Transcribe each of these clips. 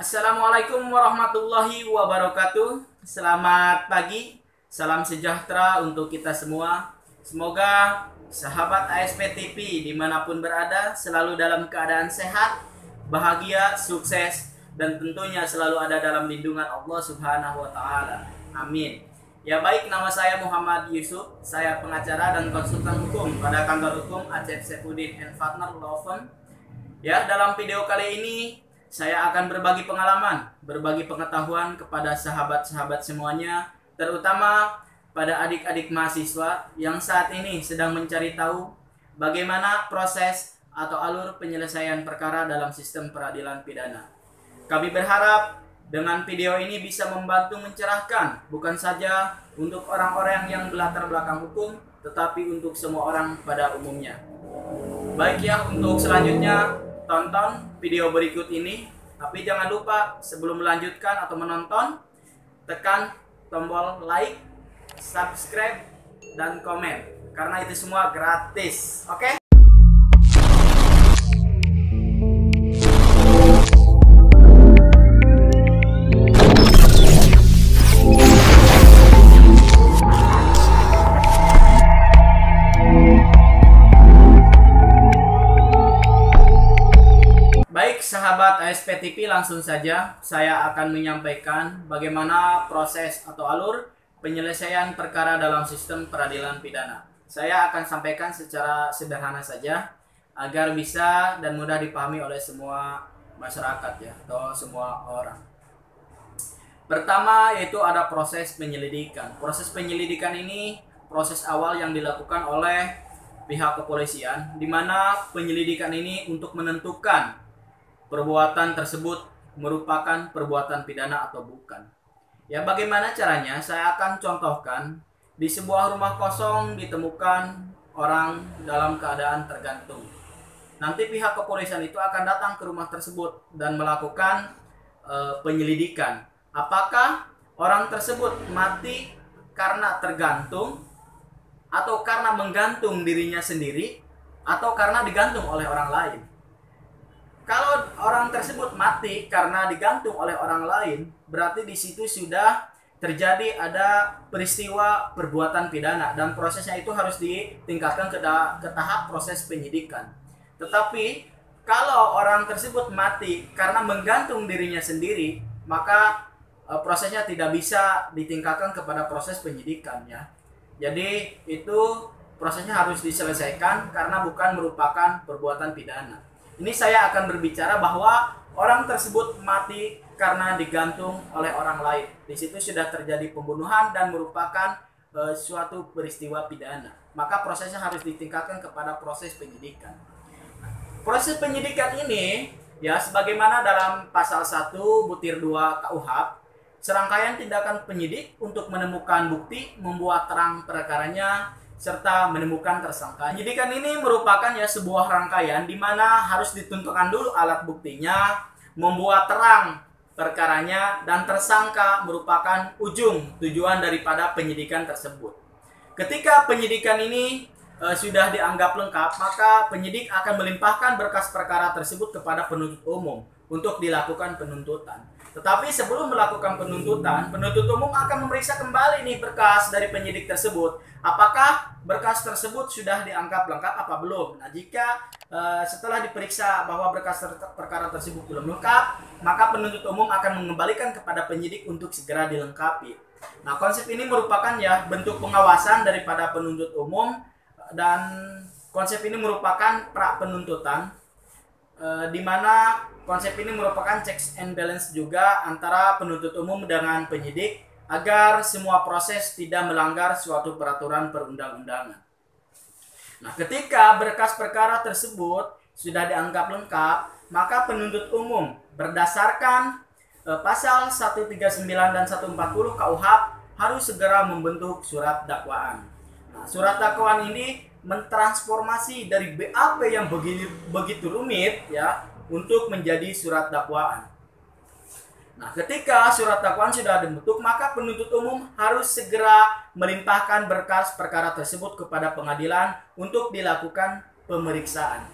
Assalamualaikum warahmatullahi wabarakatuh. Selamat pagi, salam sejahtera untuk kita semua. Semoga sahabat ASP TV dimanapun berada selalu dalam keadaan sehat, bahagia, sukses, dan tentunya selalu ada dalam lindungan Allah Subhanahu wa Ta'ala. Amin. Ya baik, nama saya Muhammad Yusuf. Saya pengacara dan konsultan hukum pada kantor hukum Acep Saifuddin & Partner Law Firm. Ya, dalam video kali ini saya akan berbagi pengalaman, berbagi pengetahuan kepada sahabat-sahabat semuanya, terutama pada adik-adik mahasiswa yang saat ini sedang mencari tahu bagaimana proses atau alur penyelesaian perkara dalam sistem peradilan pidana. Kami berharap dengan video ini bisa membantu mencerahkan bukan saja untuk orang-orang yang berlatar belakang hukum, tetapi untuk semua orang pada umumnya. Baik ya, untuk selanjutnya tonton video berikut ini, tapi jangan lupa sebelum melanjutkan atau menonton, tekan tombol like, subscribe, dan komen, karena itu semua gratis. Oke? Sahabat ASP TV, langsung saja saya akan menyampaikan bagaimana proses atau alur penyelesaian perkara dalam sistem peradilan pidana. Saya akan sampaikan secara sederhana saja agar bisa dan mudah dipahami oleh semua masyarakat ya, atau semua orang. Pertama yaitu ada proses penyelidikan. Proses penyelidikan ini proses awal yang dilakukan oleh pihak kepolisian, di mana penyelidikan ini untuk menentukan perbuatan tersebut merupakan perbuatan pidana atau bukan. Ya, bagaimana caranya? Saya akan contohkan. Di sebuah rumah kosong ditemukan orang dalam keadaan tergantung. Nanti pihak kepolisian itu akan datang ke rumah tersebut dan melakukan penyelidikan. Apakah orang tersebut mati karena tergantung, atau karena menggantung dirinya sendiri, atau karena digantung oleh orang lain. Kalau orang tersebut mati karena digantung oleh orang lain, berarti di situ sudah terjadi ada peristiwa perbuatan pidana dan prosesnya itu harus ditingkatkan ke tahap proses penyidikan. Tetapi kalau orang tersebut mati karena menggantung dirinya sendiri, maka prosesnya tidak bisa ditingkatkan kepada proses penyidikan ya. Jadi itu prosesnya harus diselesaikan karena bukan merupakan perbuatan pidana. Ini saya akan berbicara bahwa orang tersebut mati karena digantung oleh orang lain. Di situ sudah terjadi pembunuhan dan merupakan suatu peristiwa pidana. Maka prosesnya harus ditingkatkan kepada proses penyidikan. Proses penyidikan ini ya sebagaimana dalam pasal 1 butir 2 KUHP, serangkaian tindakan penyidik untuk menemukan bukti, membuat terang perkaranya, serta menemukan tersangka. Penyidikan ini merupakan ya sebuah rangkaian di mana harus ditentukan dulu alat buktinya, membuat terang perkaranya, dan tersangka merupakan ujung tujuan daripada penyidikan tersebut. Ketika penyidikan ini sudah dianggap lengkap, maka penyidik akan melimpahkan berkas perkara tersebut kepada penuntut umum untuk dilakukan penuntutan. Tetapi sebelum melakukan penuntutan, penuntut umum akan memeriksa kembali nih berkas dari penyidik tersebut. Apakah berkas tersebut sudah dianggap lengkap apa belum? Nah, jika setelah diperiksa bahwa berkas perkara tersebut belum lengkap, maka penuntut umum akan mengembalikan kepada penyidik untuk segera dilengkapi. Nah, konsep ini merupakan ya bentuk pengawasan daripada penuntut umum, dan konsep ini merupakan pra penuntutan, di mana konsep ini merupakan checks and balance juga antara penuntut umum dengan penyidik agar semua proses tidak melanggar suatu peraturan perundang-undangan. Nah, ketika berkas perkara tersebut sudah dianggap lengkap, maka penuntut umum berdasarkan pasal 139 dan 140 KUHP harus segera membentuk surat dakwaan. Nah, surat dakwaan ini mentransformasi dari BAP yang begitu rumit ya untuk menjadi surat dakwaan. Nah, ketika surat dakwaan sudah dibentuk, maka penuntut umum harus segera melimpahkan berkas perkara tersebut kepada pengadilan untuk dilakukan pemeriksaan.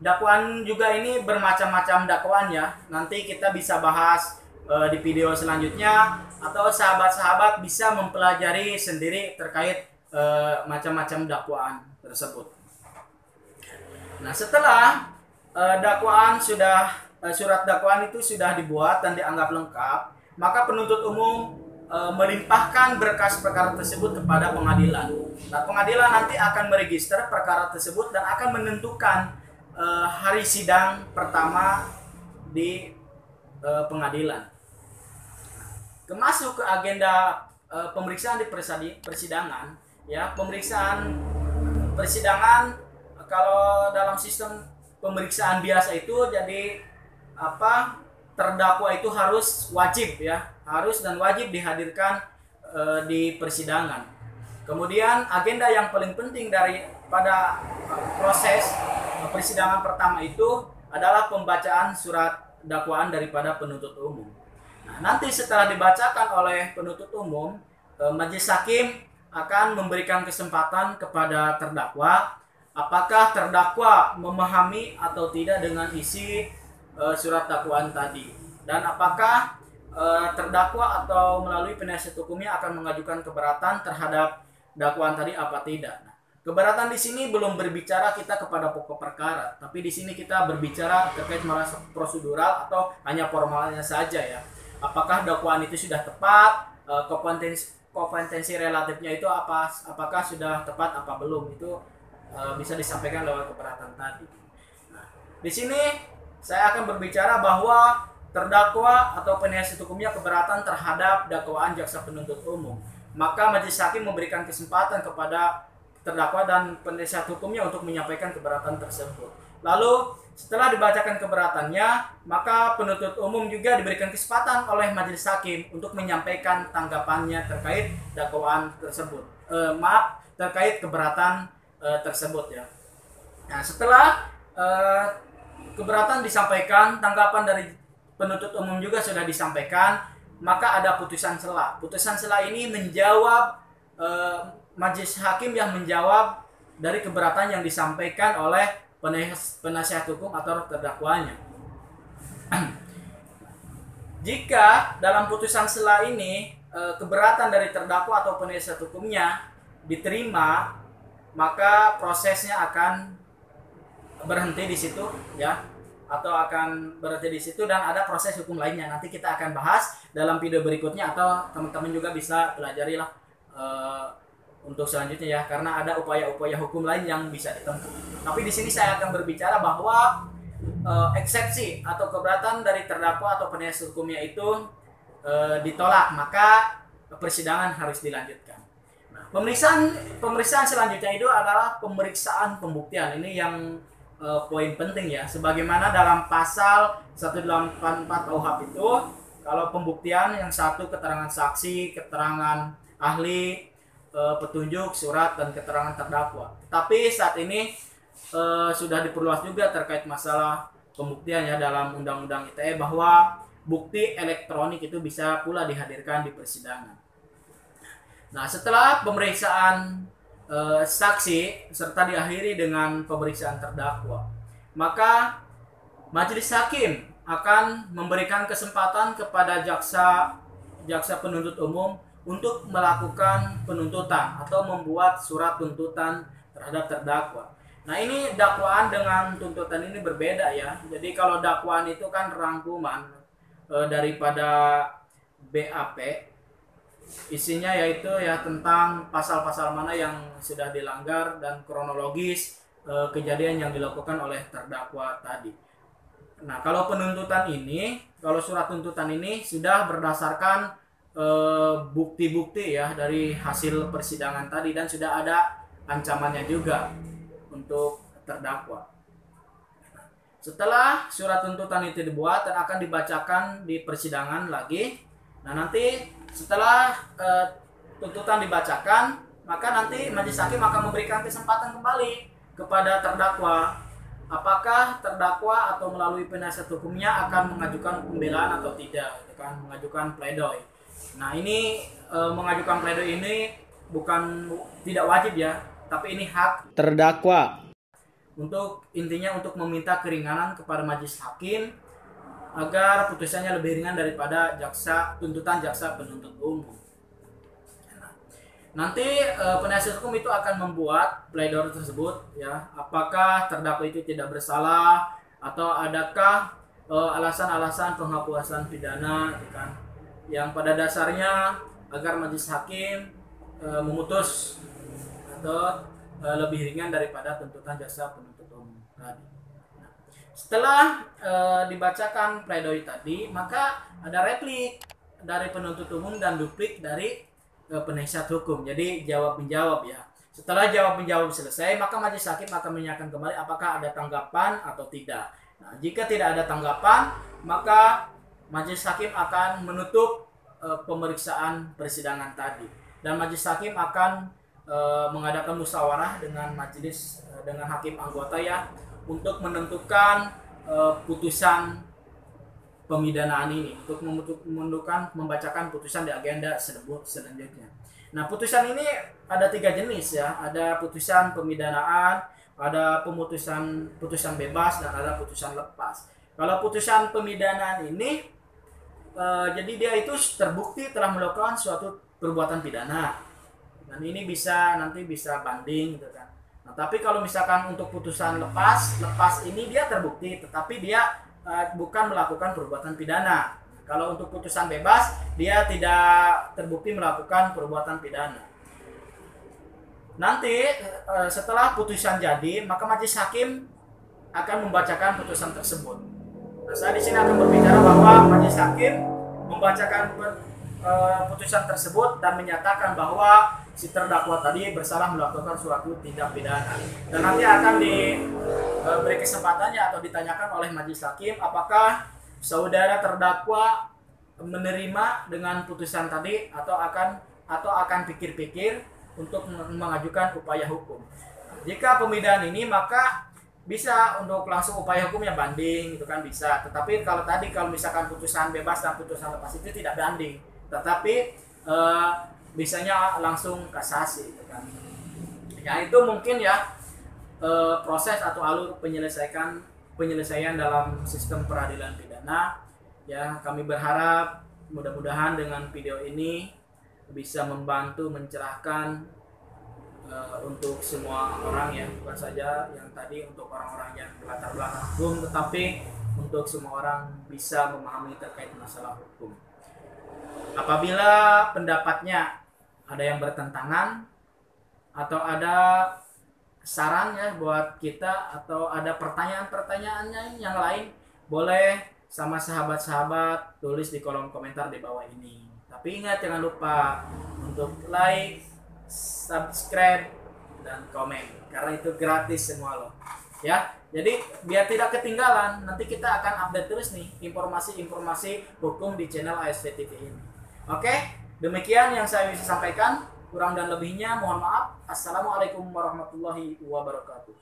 dakwaan juga ini bermacam-macam dakwaan ya. Nanti kita bisa bahas di video selanjutnya, atau sahabat-sahabat bisa mempelajari sendiri terkait macam-macam dakwaan tersebut. Nah, setelah dakwaan surat dakwaan itu sudah dibuat dan dianggap lengkap, maka penuntut umum melimpahkan berkas perkara tersebut kepada pengadilan. Nah, pengadilan nanti akan meregister perkara tersebut dan akan menentukan hari sidang pertama di pengadilan. Masuk ke agenda pemeriksaan di persidangan, ya. Pemeriksaan persidangan kalau dalam sistem pemeriksaan biasa itu jadi terdakwa itu harus wajib ya, harus dan wajib dihadirkan di persidangan. Kemudian agenda yang paling penting pada proses persidangan pertama itu adalah pembacaan surat dakwaan daripada penuntut umum. Nah, nanti setelah dibacakan oleh penuntut umum, majelis hakim akan memberikan kesempatan kepada terdakwa apakah terdakwa memahami atau tidak dengan isi surat dakwaan tadi, dan apakah terdakwa atau melalui penasihat hukumnya akan mengajukan keberatan terhadap dakwaan tadi apa tidak. Nah, keberatan di sini belum berbicara kita kepada pokok perkara, tapi di sini kita berbicara terkait masalah prosedural atau hanya formalnya saja ya. Apakah dakwaan itu sudah tepat, kompetensi relatifnya itu apakah sudah tepat apa belum, itu bisa disampaikan lewat keberatan tadi. Nah, di sini saya akan berbicara bahwa terdakwa atau penasihat hukumnya keberatan terhadap dakwaan jaksa penuntut umum, maka majelis hakim memberikan kesempatan kepada terdakwa dan penasihat hukumnya untuk menyampaikan keberatan tersebut. Lalu setelah dibacakan keberatannya, maka penuntut umum juga diberikan kesempatan oleh majelis hakim untuk menyampaikan tanggapannya terkait dakwaan tersebut. Terkait keberatan tersebut ya. Nah, setelah keberatan disampaikan, tanggapan dari penuntut umum juga sudah disampaikan, maka ada putusan sela. Putusan sela ini menjawab majelis hakim yang menjawab dari keberatan yang disampaikan oleh penasihat hukum atau terdakwanya. Jika dalam putusan sela ini keberatan dari terdakwa atau penasihat hukumnya diterima, maka prosesnya akan berhenti di situ ya, atau akan berhenti di situ dan ada proses hukum lainnya. Nanti kita akan bahas dalam video berikutnya, atau teman-teman juga bisa pelajari lah untuk selanjutnya ya, karena ada upaya-upaya hukum lain yang bisa ditempuh. Tapi di sini saya akan berbicara bahwa eksepsi atau keberatan dari terdakwa atau penasihat hukumnya itu ditolak, maka persidangan harus dilanjutkan. Nah, pemeriksaan selanjutnya itu adalah pemeriksaan pembuktian. Ini yang poin penting ya. Sebagaimana dalam pasal 184 KUHP itu, kalau pembuktian yang satu keterangan saksi, keterangan ahli, petunjuk, surat, dan keterangan terdakwa. Tapi saat ini sudah diperluas juga terkait masalah pembuktian ya, dalam Undang-Undang ITE bahwa bukti elektronik itu bisa pula dihadirkan di persidangan. Nah, setelah pemeriksaan saksi serta diakhiri dengan pemeriksaan terdakwa, maka majelis hakim akan memberikan kesempatan kepada jaksa penuntut umum untuk melakukan penuntutan atau membuat surat tuntutan terhadap terdakwa. Nah, ini dakwaan dengan tuntutan ini berbeda ya. Jadi kalau dakwaan itu kan rangkuman daripada BAP, isinya yaitu ya tentang pasal-pasal mana yang sudah dilanggar dan kronologis kejadian yang dilakukan oleh terdakwa tadi. Nah, kalau penuntutan ini, kalau surat tuntutan ini sudah berdasarkan bukti-bukti ya dari hasil persidangan tadi, dan sudah ada ancamannya juga untuk terdakwa. Setelah surat tuntutan itu dibuat dan akan dibacakan di persidangan lagi, nah nanti setelah tuntutan dibacakan, maka nanti majelis hakim akan memberikan kesempatan kembali kepada terdakwa, apakah terdakwa atau melalui penasihat hukumnya akan mengajukan pembelaan atau tidak, akan mengajukan pledoi. Nah, ini mengajukan pledoi ini tidak wajib ya, tapi ini hak terdakwa. untuk intinya untuk meminta keringanan kepada majelis hakim agar putusannya lebih ringan daripada tuntutan jaksa penuntut umum. Nanti penasihat hukum itu akan membuat pledoi tersebut, ya, apakah terdakwa itu tidak bersalah atau adakah alasan-alasan penghapusan pidana, kan, yang pada dasarnya agar majelis hakim memutus atau lebih ringan daripada tuntutan jaksa penuntut umum tadi. Setelah dibacakan pledoi tadi, maka ada replik dari penuntut umum dan duplik dari penasihat hukum. Jadi jawab menjawab, ya. Setelah jawab menjawab selesai, maka majelis hakim akan menanyakan kembali apakah ada tanggapan atau tidak. Nah, jika tidak ada tanggapan, maka majelis hakim akan menutup pemeriksaan persidangan tadi, dan majelis hakim akan mengadakan musyawarah dengan majelis dengan hakim anggota, ya, untuk menentukan putusan pemidanaan ini, untuk membacakan putusan di agenda selanjutnya. Nah, putusan ini ada 3 jenis, ya. Ada putusan pemidanaan, ada putusan bebas, dan ada putusan lepas. Kalau putusan pemidanaan ini jadi dia itu terbukti telah melakukan suatu perbuatan pidana, dan ini nanti bisa banding, gitu kan. Nah, tapi kalau misalkan untuk putusan lepas ini dia terbukti tetapi dia bukan melakukan perbuatan pidana. Kalau untuk putusan bebas, dia tidak terbukti melakukan perbuatan pidana. Nanti setelah putusan jadi, maka majelis hakim akan membacakan putusan tersebut. Nah, saya di sini akan berbicara bahwa majelis hakim membacakan putusan tersebut dan menyatakan bahwa si terdakwa tadi bersalah melakukan suatu tindak pidana. Dan nanti akan diberi kesempatannya atau ditanyakan oleh majelis hakim apakah saudara terdakwa menerima dengan putusan tadi atau akan pikir-pikir untuk mengajukan upaya hukum. Jika pemidanaan ini, maka bisa untuk langsung upaya hukum yang banding, itu kan bisa. Tetapi kalau misalkan putusan bebas dan putusan lepas itu tidak banding, tetapi bisanya langsung kasasi, gitu kan. Ya, itu mungkin, ya, proses atau alur penyelesaian dalam sistem peradilan pidana. Ya, kami berharap mudah-mudahan dengan video ini bisa membantu mencerahkan untuk semua orang, ya, bukan saja yang tadi untuk orang-orang yang berlatar belakang hukum, tetapi untuk semua orang bisa memahami terkait masalah hukum. Apabila pendapatnya ada yang bertentangan atau ada saran, ya, buat kita, atau ada pertanyaan-pertanyaannya yang lain, boleh sama sahabat-sahabat tulis di kolom komentar di bawah ini. Tapi ingat, jangan lupa untuk like, subscribe, dan komen, karena itu gratis semua loh, ya. Jadi biar tidak ketinggalan, nanti kita akan update terus nih informasi-informasi hukum di channel ASV TV ini. Oke, demikian yang saya bisa sampaikan. Kurang dan lebihnya mohon maaf. Assalamualaikum warahmatullahi wabarakatuh.